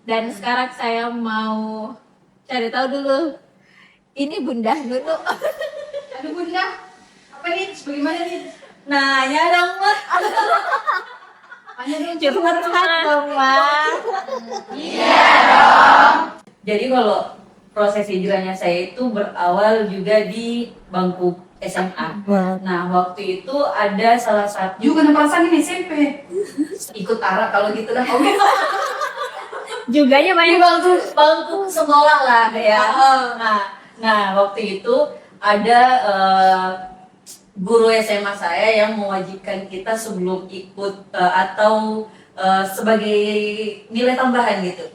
Dan sekarang saya mau cari tahu dulu. Ini Bunda Nunu. Aduh Bunda, apa nih? Bagaimana nih? Nanya dong, Ma. Tanya dong, Curhat dong, Ma. Jadi kalau proses hijrahnya saya itu berawal juga di bangku SMA. Nah, waktu itu ada salah satu juga ada perasaan ini SMP. ikut arah kalau gitu dah. Juganya Di banyak. bangku sekolah lah ya. Nah, waktu itu ada guru SMA saya yang mewajibkan kita sebelum ikut atau sebagai nilai tambahan gitu.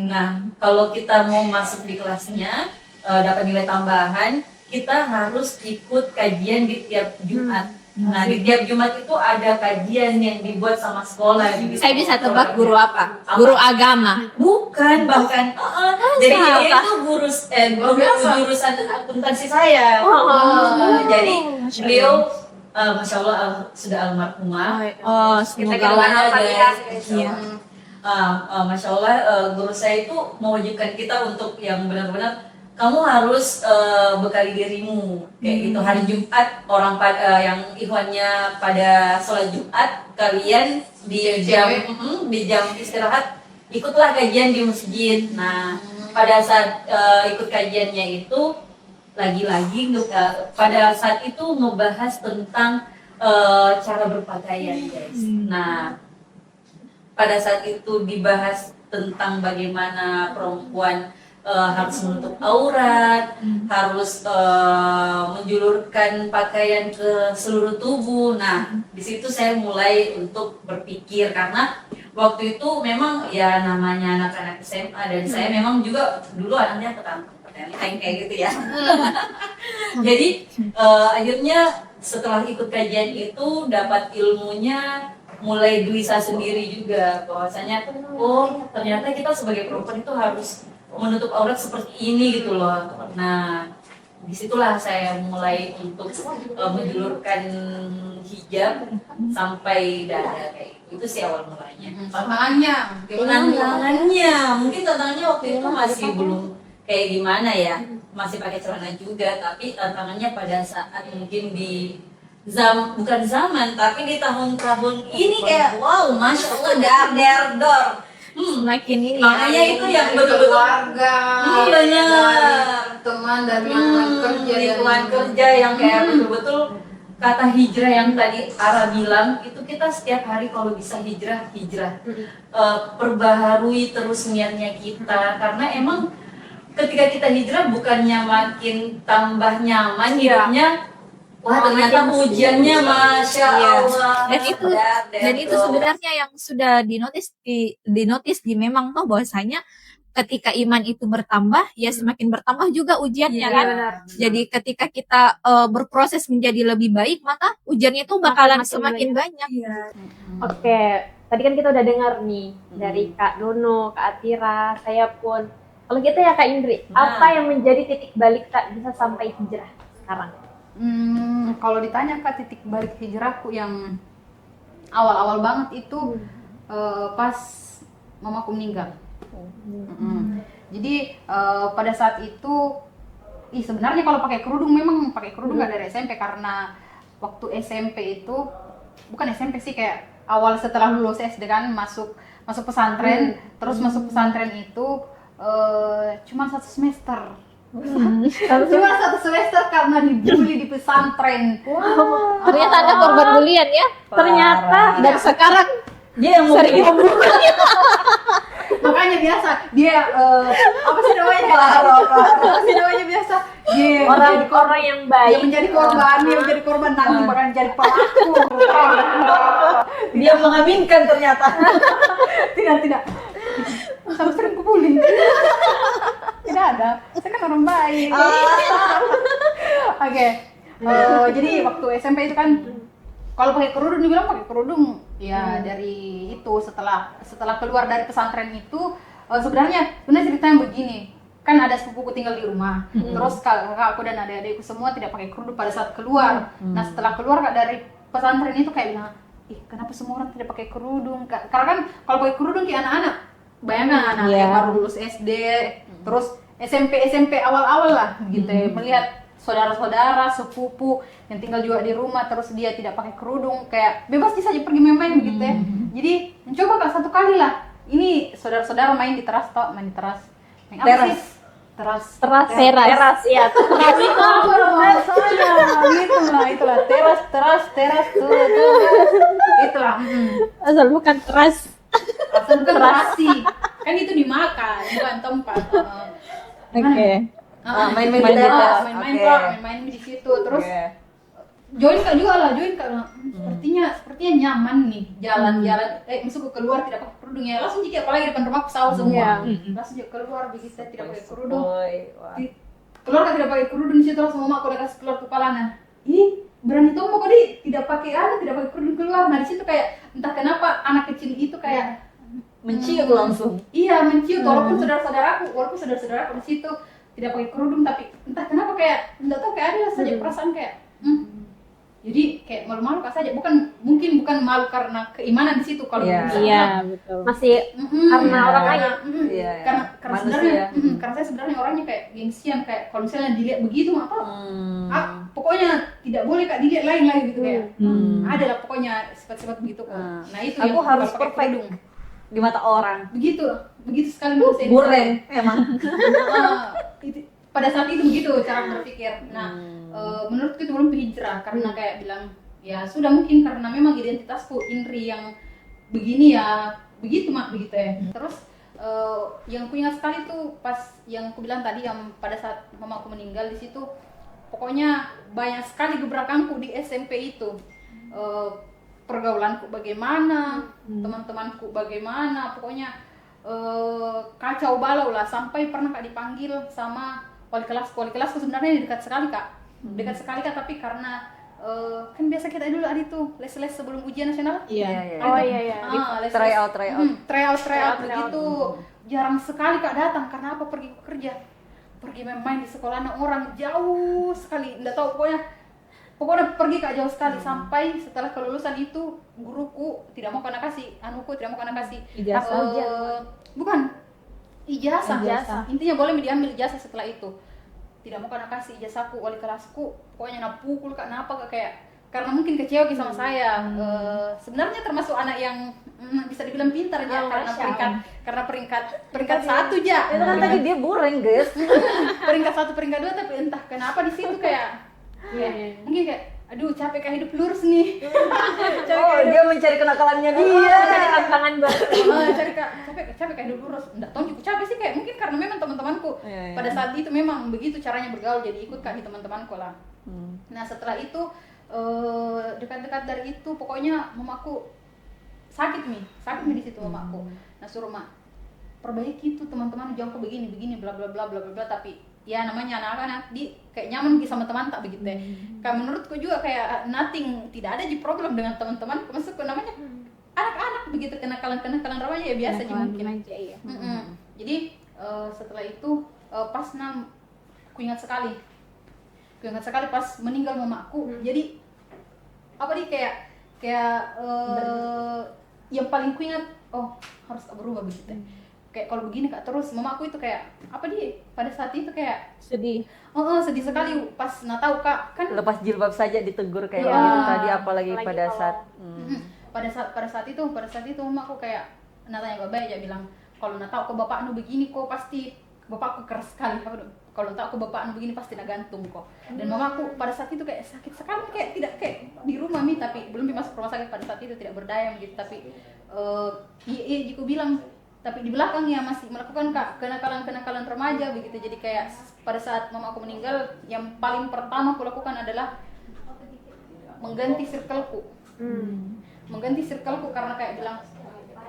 Nah, kalau kita mau masuk di kelasnya dapat nilai tambahan, kita harus ikut kajian di tiap Jumat. Nah, di tiap Jumat itu ada kajian yang dibuat sama sekolah. Saya bisa tebak guru apa? Guru agama. Bukan, bahkan jadi siapa? dia itu jurusan akuntansi saya. Jadi beliau Masya Allah sudah almarhumah. Oh, Kita semoga doakan Allah. aja. Iya. Masya Allah guru saya itu mewajibkan kita untuk yang benar-benar kamu harus bekali dirimu kayak gitu. Hari Jumat orang yang ikhwannya pada sholat Jumat, kalian di jam istirahat ikutlah kajian di masjid. Nah, pada saat ikut kajiannya itu lagi-lagi pada saat itu ngebahas tentang cara berpakaian, guys. Nah, pada saat itu dibahas tentang bagaimana perempuan harus menutup aurat, harus menjulurkan pakaian ke seluruh tubuh. Nah, di situ saya mulai untuk berpikir karena waktu itu memang ya namanya anak-anak SMA dan saya memang juga dulu anaknya petantang kayak gitu ya. Jadi akhirnya setelah ikut kajian itu dapat ilmunya, mulai gelisah sendiri juga bahwasanya oh ternyata kita sebagai perempuan itu harus menutup aurat seperti ini gitu loh. Nah, disitulah saya mulai untuk menjulurkan hijab sampai dada kayak gitu. Itu sih awal mulanya. Tantangannya mungkin tantangannya waktu itu masih belum kayak gimana ya, masih pakai celana juga, tapi tantangannya pada saat mungkin di bukan zaman tapi di tahun-tahun ini kayak wow, Masya Allah, dar. Semakin ini. Makanya itu yang betul-betul keluarga, benar, teman dari lingkungan kerja, lingkungan kerja yang kayak betul-betul kata hijrah yang tadi Ara bilang itu kita setiap hari kalau bisa hijrah perbaharui terus niatnya kita karena emang ketika kita hijrah bukannya makin tambah nyaman hidupnya. Wah, ternyata ujiannya Masya Allah. Dan itu sebenarnya yang sudah dinotis di memang toh bahwasanya ketika iman itu bertambah ya semakin bertambah juga ujiannya kan. benar. Jadi ketika kita berproses menjadi lebih baik maka ujiannya itu bakalan semakin banyak. Oke, tadi kan kita udah dengar nih dari Kak Nono, Kak Atira, saya pun. Kalau kita ya Kak Indri, apa yang menjadi titik balik tak bisa sampai hijrah sekarang? Kalau ditanya Kak titik balik hijrahku yang awal-awal banget itu pas mamaku meninggal. Jadi pada saat itu, sebenarnya kalau pakai kerudung memang pakai kerudung nggak dari SMP karena waktu SMP itu bukan SMP sih kayak awal setelah lulus SD kan masuk pesantren, terus masuk pesantren itu cuma 1 semester. Cuma 1 semester karena dibully di pesantren. Ternyata ada korban bulian ya. Ternyata Dan sekarang Dia yang sering Makanya biasa dia apa sih namanya? Apa sih namanya biasa? Dia orang-orang yang dia baik. menjadi korban nanti bakal jadi pelaku. dia mengaminkan ternyata. Tidak. Saya sering kubully. Tidak ada. Saya kan orang baik. Oke. Jadi waktu SMP itu kan kalau pakai kerudung dibilang pakai kerudung ya dari itu setelah keluar dari pesantren itu sebenarnya ceritanya begini. Kan ada sepupuku tinggal di rumah. Terus kakakku dan adik-adikku semua tidak pakai kerudung pada saat keluar. Nah, setelah keluar dari pesantren itu kayak bilang, "Ih, kenapa semua orang tidak pakai kerudung?" Karena kan kalau pakai kerudung kayak anak-anak bayangkan anak yang baru lulus SD, terus SMP awal-awal lah gitu ya, melihat saudara-saudara, sepupu yang tinggal juga di rumah, terus dia tidak pakai kerudung, kayak bebas dia saja pergi main-main begitu ya. Jadi mencoba Kak satu kali lah, ini saudara-saudara main di teras, main di teras, main apa Teras. sih? Teras Teras ya. Teras itu apa nama saya? Itulah teras tuh. Itulah. Asal bukan teras. Asal bukan terasi. Kan itu dimakan, bukan tempat. Oke. Main-main di teras. Main-main Oke. Kak, main-main di situ. Terus join Kak juga lah, sepertinya nyaman nih jalan-jalan, masuk ke keluar tidak pakai kerudung ya, langsung jika apalagi depan rumah pesawat semua, langsung juga keluar begitu tidak pakai kerudung, keluar kan tidak pakai kerudung di situ langsung mama aku udah kasih keluar kepalanya, ih berani tuh mau kodi tidak pakai kerudung keluar, nah di situ kayak entah kenapa anak kecil itu kayak Mencium langsung. iya mencium, walaupun saudara-saudaraku di situ tidak pakai kerudung, tapi entah kenapa kayak enggak tahu kayak ada saja perasaan kayak jadi kayak malu-malu Kak saja, mungkin bukan malu karena keimanan di situ kalau misalnya Iya, betul. Masih karena orang lain. Iya, karena manusia. sebenarnya karena saya sebenarnya orangnya kayak gengsian, kayak kalau misalnya dilihat begitu mah apa pokoknya tidak boleh Kak dilihat lain lagi gitu kayak ada lah pokoknya sifat-sifat begitu Kak. Nah itu Aku yang harus kalau pakai perfect kerudung. di mata orang. begitu sekali manusia Buren emang. Pada saat itu begitu cara berpikir. Nah menurutku itu belum hijrah karena kayak bilang ya sudah, mungkin karena memang identitasku Indri yang begini ya begitu begitu ya. Terus yang ku ingat sekali tuh pas yang ku bilang tadi, yang pada saat mamaku meninggal di situ, pokoknya banyak sekali gebrakanku di SMP itu. Pergaulanku bagaimana, teman-temanku bagaimana, pokoknya kacau balau lah, sampai pernah Kak dipanggil sama wali kelasku sebenarnya dekat sekali Kak, tapi karena kan biasa kita dulu ada itu les sebelum ujian nasional. Iya. Oh iya. Tryout. Tryout begitu. Jarang sekali Kak datang, karena apa? Pergi kerja, pergi main-main di sekolahnya orang jauh sekali, enggak tahu pokoknya pergi Kak jauh sekali. Sampai setelah kelulusan itu guruku tidak mau kena kasih Ijazah. Bukan ijazah. Intinya boleh diambil ijazah setelah itu. Tidak mau kena kasih ijazahku, wali kelasku pokoknya napukul Kak, napa Kak, kayak karena mungkin kecewa sama saya. Sebenarnya termasuk anak yang bisa dibilang pintar aja, karena peringkat satu aja. Itu kan tadi dia buren, guys. Peringkat 1, peringkat 2, tapi entah kenapa di situ kayak mungkin kayak aduh capek kayak hidup lurus nih. Dia mencari kenakalannya dia. Cari tantangan baru. Capek kayak hidup lurus. Enggak tahu cukup capek sih, kayak mungkin karena memang teman-temanku pada saat itu memang begitu caranya bergaul, jadi ikut Kak di teman-temanku lah. Nah setelah itu dekat-dekat dari itu pokoknya mamaku sakit nih di situ mamaku. Nah suruh mak perbaiki itu teman-teman jangan kok begini bla bla bla bla bla, tapi ya namanya anak-anak di kayak nyaman sama teman tak begitu ya. Kayak menurutku juga kayak nothing, tidak ada problem dengan teman-teman, maksudku namanya anak-anak begitu, kenakalan remaja ya biasa aja mungkin. Jadi setelah itu pas ku ingat sekali pas meninggal mamaku. Jadi apa nih kayak yang paling ku ingat, harus berubah begitu. Kayak kalau begini Kak terus, mamaku itu kayak apa dia pada saat itu kayak Sedih. Sedih sekali pas tahu Kak, kan Lepas jilbab saja ditegur kayak Iya. gitu tadi, apalagi Apalagi pada kalau- saat pada saat itu mamaku kayak tanya bapak aja bilang, kalau tahu ke bapakmu begini kok pasti bapakku keras sekali, kalau tahu ke bapakmu begini pasti nak gantung kok. Dan mamaku pada saat itu kayak sakit sekali, kayak tidak kayak di rumah nih, tapi belum masuk rumah sakit pada saat itu, tidak berdaya gitu, tapi iya jiku bilang, tapi di belakangnya masih melakukan Kak kenakalan remaja begitu. Jadi kayak pada saat mamaku meninggal, yang paling pertama aku lakukan adalah mengganti circleku. Karena kayak bilang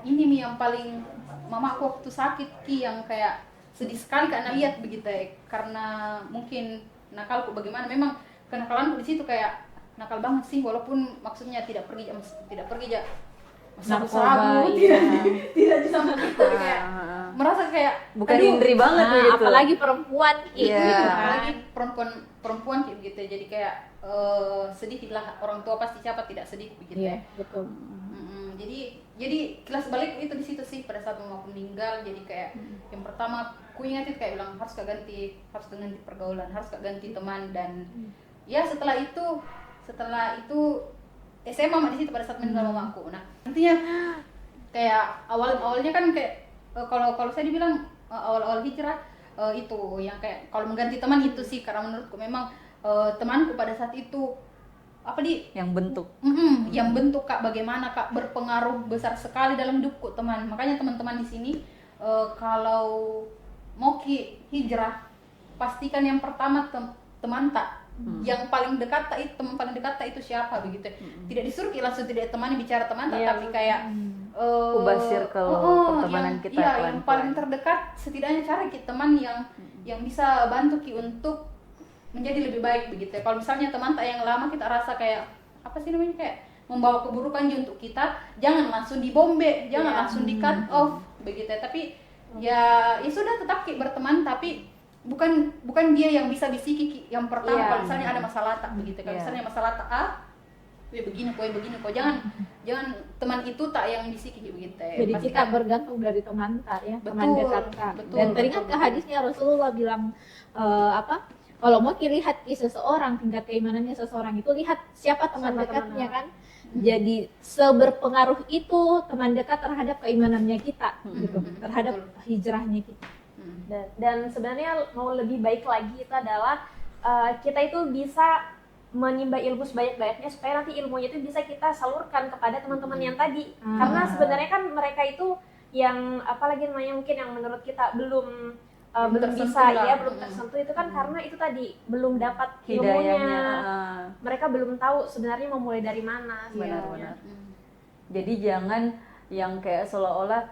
ini nih yang paling mamaku waktu sakit yang kayak sedih sekali karena lihat begitu ya. Karena mungkin nakalku bagaimana, memang kenakalanku di situ kayak nakal banget sih, walaupun maksudnya tidak pergi aja sabu-sabu, tidak bisa begitu, kayak merasa kayak bukan Indri banget begitu. apalagi perempuan Iya. apalagi perempuan kayak begitu. Jadi kayak sedih lah, orang tua pasti siapa tidak sedih begitu ya. Betul. Jadi jadi kilas balik itu di situ sih pada saat mamaku meninggal. Jadi kayak yang pertama ku ingat itu kayak bilang harus ganti pergaulan, harus ganti teman. Dan ya setelah itu SMA mama di situ pada saat meninggal mamaku. Nah intinya kayak awalnya kan kayak kalau saya dibilang awal hijrah itu yang kayak kalau mengganti teman itu sih, karena menurutku memang temanku pada saat itu yang bentuk yang bentuk Kak, bagaimana Kak berpengaruh besar sekali dalam hidupku teman. Makanya teman-teman di sini kalau mau hijrah pastikan yang pertama teman tak yang paling dekat tak itu, teman paling dekat tak itu siapa begitu. Tidak disuruh langsung tidak temani bicara teman tak, tapi kayak ubah circle pertemanan kita yang paling terdekat, setidaknya cari teman yang bisa bantu untuk menjadi lebih baik begitu. Kalau misalnya teman tak yang lama kita rasa kayak apa sih namanya, kayak membawa keburukan untuk kita, jangan langsung dibombe, jangan langsung di cut off begitu. Tapi ya sudah tetap berteman, tapi bukan dia yang bisa bisiki yang pertama. Kalau misalnya ada masalah tak begitu, kalau misalnya masalah tak begini kok jangan teman itu tak yang bisiki begitu. Jadi kita bergantung dari teman tak ya, teman Betul, dekat tak. betul, Dan teringat ke hadisnya Rasulullah bilang kalau mau lihat seseorang, tingkat keimanannya seseorang itu lihat siapa teman dekatnya kan. Jadi seberpengaruh itu teman dekat terhadap keimanannya kita gitu, terhadap hijrahnya kita. Dan sebenarnya mau lebih baik lagi itu adalah kita itu bisa menimba ilmu sebanyak-banyaknya supaya nanti ilmunya itu bisa kita salurkan kepada teman-teman yang tadi. Karena sebenarnya kan mereka itu yang apalagi namanya mungkin yang menurut kita belum bisa belum tersentuh itu kan karena itu tadi belum dapat ilmunya. Mereka belum tahu sebenarnya mau mulai dari mana. Benar-benar. Jadi jangan yang kayak seolah-olah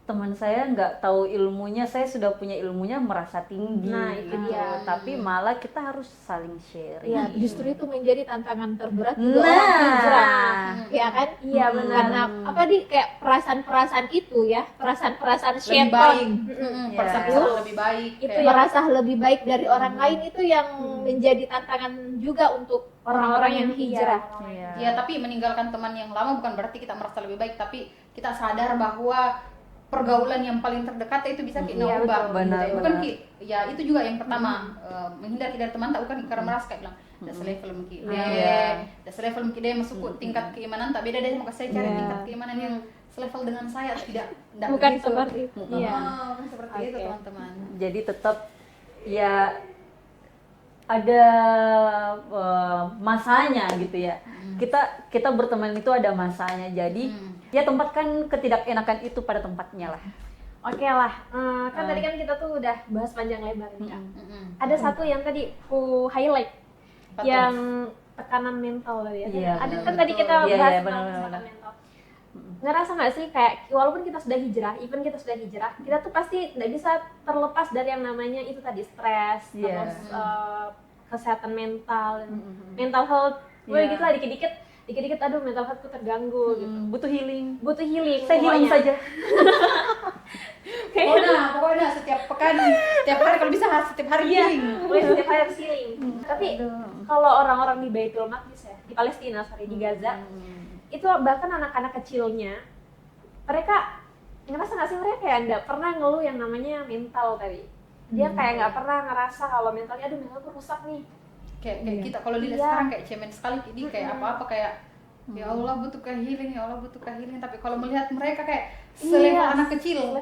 teman saya nggak tahu ilmunya, saya sudah punya ilmunya, merasa tinggi. Nah, itu dia. Tapi malah kita harus saling sharing. Ya, justru itu menjadi tantangan terberat juga orang hijrah. Ya kan? Iya benar. Karena kayak perasaan-perasaan itu ya, perasaan-perasaan lebih syaitan. baik, perasaan lebih baik, Itu kayak merasa lebih baik dari orang lain itu yang menjadi tantangan juga untuk orang-orang yang hijrah. ya. Tapi meninggalkan teman yang lama bukan berarti kita merasa lebih baik, tapi kita sadar bahwa pergaulan yang paling terdekat itu bisa kita ubah. Benar, bukan ya itu juga yang pertama, menghindari dari teman tak bukan karena merasa kayak bilang dah selevel mungkin dah selevel mungkin dia masuk tingkat keimanan tak beda deh, maka saya cari tingkat keimanan yang selevel dengan saya, tidak Bukan begitu. seperti itu. Bukan seperti itu teman-teman. Jadi tetap ya ada masanya gitu ya. Kita berteman itu ada masanya. Jadi ya tempatkan ketidakenakan itu pada tempatnya lah. Oke lah, kan tadi kan kita tuh udah bahas panjang lebar nih Kak. Ada satu yang tadi ku highlight, yang tekanan mental tadi ya. Iya, Ada kan tadi kita Iya, bahas benar, tentang benar. mental. Ngerasa nggak sih kayak walaupun kita sudah hijrah, kita tuh pasti nggak bisa terlepas dari yang namanya itu tadi stres, terus kesehatan mental, mental health, gitu lah dikit-dikit aduh mental healthku terganggu gitu. Butuh healing. Saya Saya healing saja. Pokoknya setiap hari kalau bisa setiap hari healing. Setiap hari harus healing. Tapi kalau orang-orang di Baitul Maqdis ya, di Palestina, di Gaza, itu bahkan anak-anak kecilnya, mereka ngerasa nggak sih mereka kayak nggak pernah ngeluh yang namanya mental tadi. Dia kayak nggak pernah ngerasa kalau mentalnya, aduh mentalku rusak nih. Kayak kita kalau dilihat sekarang kayak cemen sekali, jadi kayak apa-apa kayak ya Allah butuh healing, tapi kalau melihat mereka kayak selevel anak kecil,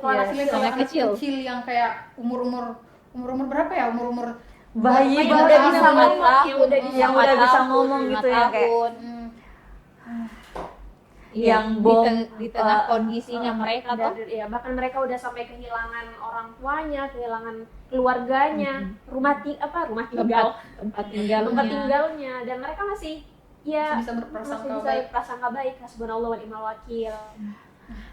anak kecil yang kayak umur berapa ya, umur Bayi yang baru udah bisa ngomong, yang udah bisa ngomong gitu ya kayak yang di tengah kondisinya mereka tuh ya bahkan mereka udah sampai kehilangan orang tuanya, kehilangan keluarganya, rumah tinggal, tempat tinggalnya, dan mereka masih bisa berprasangka baik. Hasbunallah wa ni'mal wakil.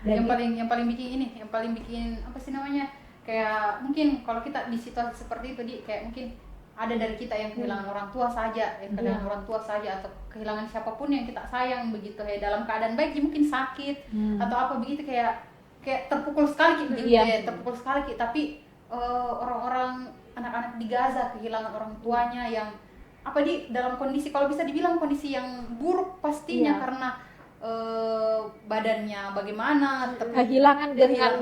Yang paling bikin apa sih namanya, kayak mungkin kalau kita di situasi seperti itu kayak mungkin ada dari kita yang kehilangan orang tua saja, atau kehilangan siapapun yang kita sayang begitu ya, dalam keadaan baik mungkin sakit atau apa begitu, kayak terpukul sekali terpukul sekali tapi orang-orang anak-anak di Gaza kehilangan orang tuanya yang dalam kondisi kalau bisa dibilang kondisi yang buruk pastinya, karena badannya bagaimana, kehilangan dengan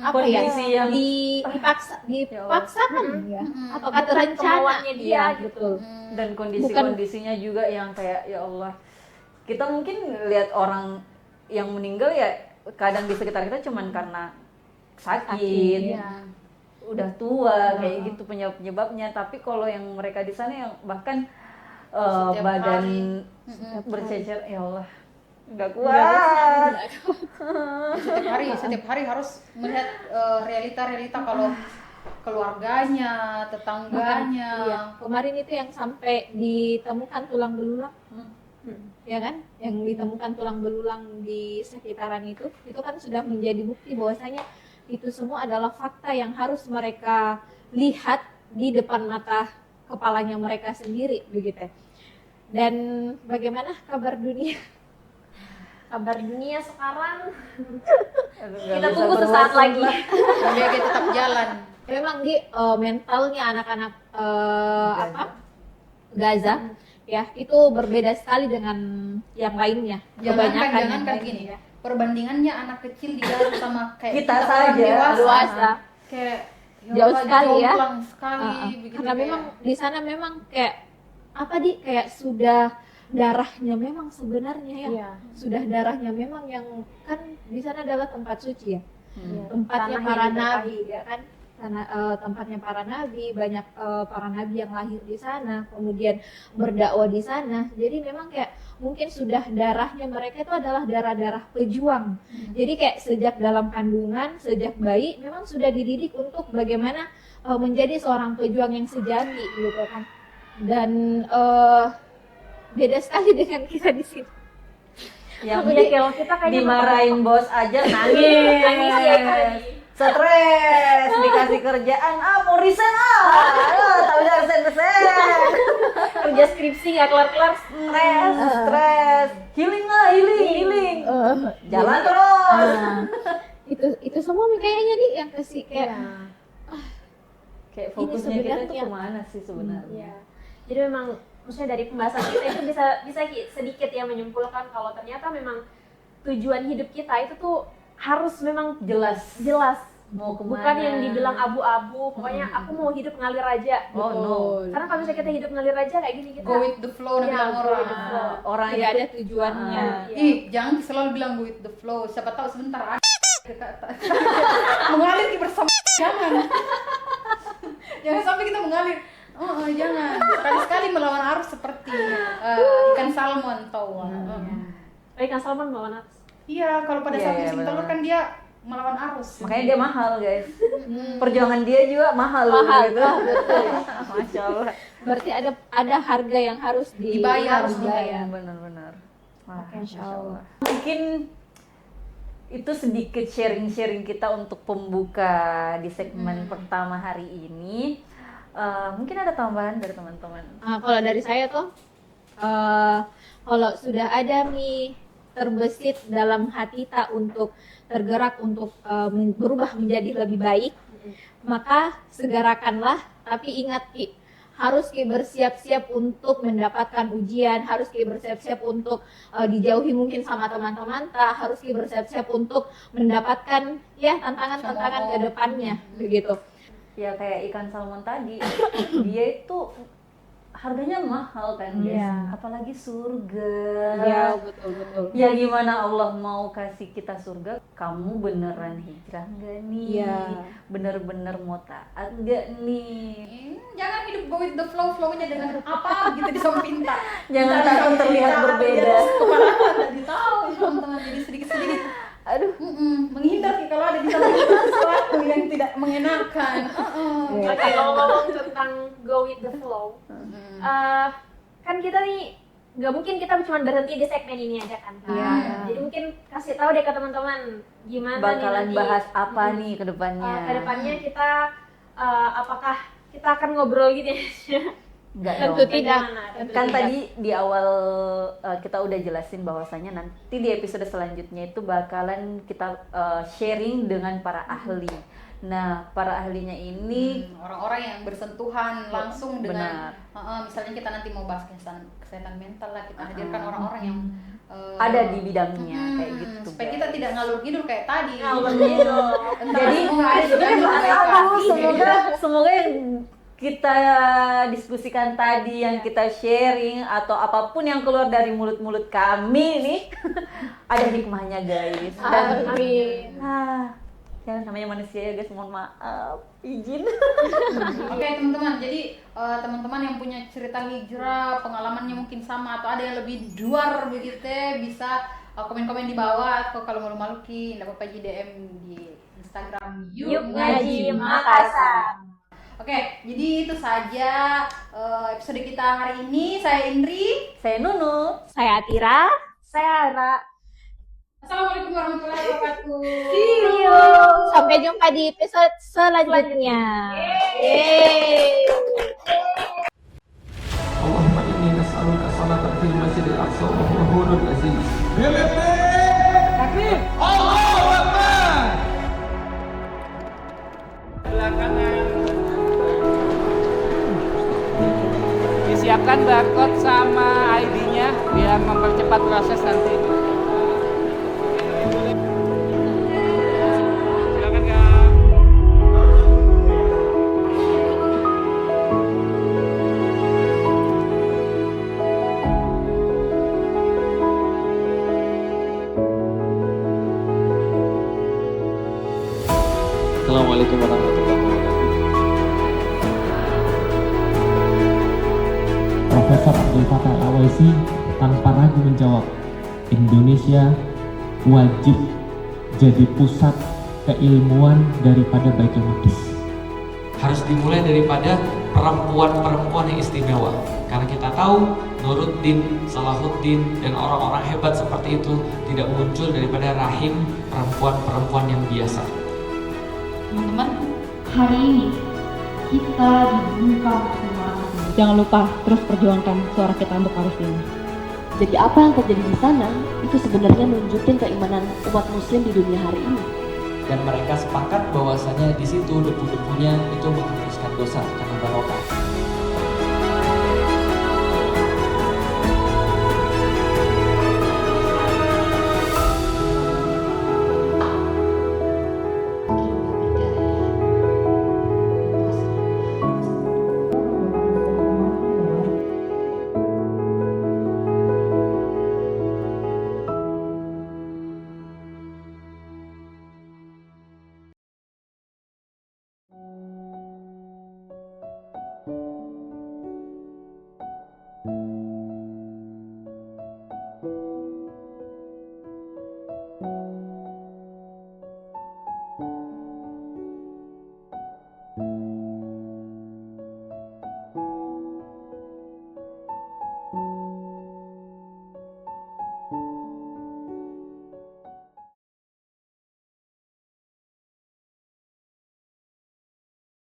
apa ya, Kondisi yang dipaksakan ya, apakah Bukan terencana kemauannya dia, ya, gitu. betul. Dan kondisi-kondisinya juga yang kayak ya Allah, kita mungkin lihat orang yang meninggal ya kadang di sekitar kita cuman karena sakit, Iya. udah tua kayak gitu penyebabnya. Tapi kalau yang mereka di sana yang bahkan Setiap badan hari. bercecer, ya Allah nggak kuat. Setiap hari harus melihat realita kalau keluarganya, tetangganya. Iya. Kemarin itu yang sampai ditemukan tulang belulang, ya kan? Yang ditemukan tulang belulang di sekitaran itu kan sudah menjadi bukti bahwasanya itu semua adalah fakta yang harus mereka lihat di depan mata kepalanya mereka sendiri, begitu. Dan bagaimana kabar dunia? Kabar dunia sekarang Nggak kita bisa tunggu berbuat sesaat lagi. Biar tetap jalan. Memang mentalnya anak-anak Gaza ya itu berbeda sekali dengan yang lainnya. Kebanyakan yang Jangankan lainnya, gini ya. Perbandingannya anak kecil di Gaza sama kayak Kita orang saja, dewasa. kayak Jauh sekali ya. jomplang sekali begitu. Karena kayak- memang di sana memang kayak kayak sudah darahnya memang sebenarnya ya. Iya. Sudah darahnya memang yang kan di sana adalah tempat suci ya. Iya. Tempatnya Tanah para yang diberkahi. nabi ya kan. Tempatnya para nabi, banyak para nabi yang lahir di sana, kemudian berdakwah di sana. Jadi memang kayak mungkin sudah darahnya mereka itu adalah darah-darah pejuang. Jadi kayak sejak dalam kandungan, sejak bayi memang sudah dididik untuk bagaimana menjadi seorang pejuang yang sejati gitu kan. Dan beda sekali dengan kita di sini. Yang Iya, kalau kita kayaknya dimarahin bos aja nangis, Nangis ya tadi. stres, dikasih kerjaan, mau resign tak bisa resign, kerja skripsi nggak kelar-kelar. stres, healing lah, healing, jalan Jadi, terus. itu semua kayaknya nih yang kasih kayak Kayak Ini fokusnya kita tuh sebenarnya- kemana sih sebenarnya? Iya. Jadi memang maksudnya dari pembahasan kita itu bisa sedikit ya menyimpulkan kalau ternyata memang tujuan hidup kita itu tuh harus memang Jelas jelas. mau kemana? Bukan yang dibilang abu-abu, pokoknya aku mau hidup ngalir aja. Oh no, Karena kalau misalnya kita hidup ngalir aja kayak gini kita go with the flow Iya, bilang go orang. with the flow. orang tidak itu ada tujuannya. Iya. Ih, jangan selalu bilang go with the flow. Siapa tahu sebentar ada mengalir bersama. Jangan sampai kita mengalir. Jangan. Sekali-sekali melawan arus seperti ikan salmon tahu. Baik, Kang Salman melawan arus. Iya, kalau pada Iya, saat iya, musim benar. telur kan dia melawan arus. makanya dia mahal guys, perjuangan dia juga mahal, gitu. Masya Allah. Berarti ada harga yang harus Dibayar. harus dibayar. Benar-benar. Wah, Oke, Masya Allah. Mungkin itu sedikit sharing-sharing kita untuk pembuka di segmen pertama hari ini. Mungkin ada tambahan dari teman-teman. Kalau dari saya tuh, kalau sudah ada nih terbesit dalam hati tak untuk tergerak untuk berubah menjadi lebih baik, maka segerakanlah. Tapi ingat Ki, harus Ki bersiap-siap untuk mendapatkan ujian, harus Ki bersiap-siap untuk dijauhi mungkin sama teman-teman, harus Ki bersiap-siap untuk mendapatkan ya tantangan-tantangan ke depannya begitu. Ya kayak ikan salmon tadi, dia itu harganya mahal kan guys, Iya. apalagi surga. Ya betul. Ya gimana Allah mau kasih kita surga, kamu beneran hijrah nggak nih? Iya. Bener-bener mau taat nggak nih? Jangan hidup go with the flow, flow-nya dengan apa gitu di samping tak. Jangan takut terlihat berbeda. Kepala tadi tahu teman-teman, jadi sedikit-sedikit. Aduh, Menghindar Ki, kalau ada di samping kita sesuatu yang tidak mengenakan. Oke, kalau ngomong tentang go with the flow, kan kita nih nggak mungkin kita cuma berhenti di segmen ini aja kan. Iya. Jadi mungkin kasih tahu deh ke teman-teman gimana bakalan nih nanti bahas apa nih ke depannya? kedepannya kita apakah kita akan ngobrol gitu ya? Enggak Tentu dong. tidak. Kan tadi di awal kita udah jelasin bahwasanya nanti di episode selanjutnya itu bakalan kita sharing dengan para ahli. Nah, para ahlinya ini Orang-orang yang bersentuhan langsung dengan benar. misalnya kita nanti mau bahas kesehatan mental lah, kita hadirkan orang-orang yang ada di bidangnya kayak gitu. Supaya kita tidak ngalur ngidul kayak tadi. Jadi semoga yang kita diskusikan tadi, yang kita sharing atau apapun yang keluar dari mulut-mulut kami nih ada hikmahnya guys. Dan Amin. ya namanya manusia ya guys, mohon maaf, izin. Oke teman-teman, jadi teman-teman yang punya cerita hijrah, pengalamannya mungkin sama atau ada yang lebih luar begitu, bisa komen-komen di bawah. Atau kalau malu-malu tidak apa-apa DM di Instagram Yuk Ngaji Makassar. Oke, jadi itu saja episode kita hari ini. Saya Indri. Saya Nunu. Saya Atira. Saya Ara. Assalamualaikum warahmatullahi wabarakatuh. See you. Sampai jumpa di episode selanjutnya. Yeay. اللهم إني نسألك صلاة في المسجد الأقصى وهو هون العزيز. تكبير. الله أكبر. Belakangan disiapkan barcode sama ID-nya biar mempercepat proses nanti. Silakan Kang. Assalamualaikum warahmatullahi wabarakatuh. Profesor Abdul Fattah Al-Awaisi tanpa ragu menjawab, Indonesia wajib jadi pusat keilmuan daripada Baitul Maqdis. Harus dimulai daripada perempuan-perempuan yang istimewa. Karena kita tahu Nuruddin, Salahuddin, dan orang-orang hebat seperti itu tidak muncul daripada rahim perempuan-perempuan yang biasa. Teman-teman, hari ini kita dibungkam semua. Jangan lupa terus perjuangkan suara kita untuk Palestina. Jadi apa yang terjadi di sana itu sebenarnya nunjukin keimanan umat muslim di dunia hari ini. Dan mereka sepakat bahwasanya di situ debu-debunya itu menghapuskan dosa karena barokah.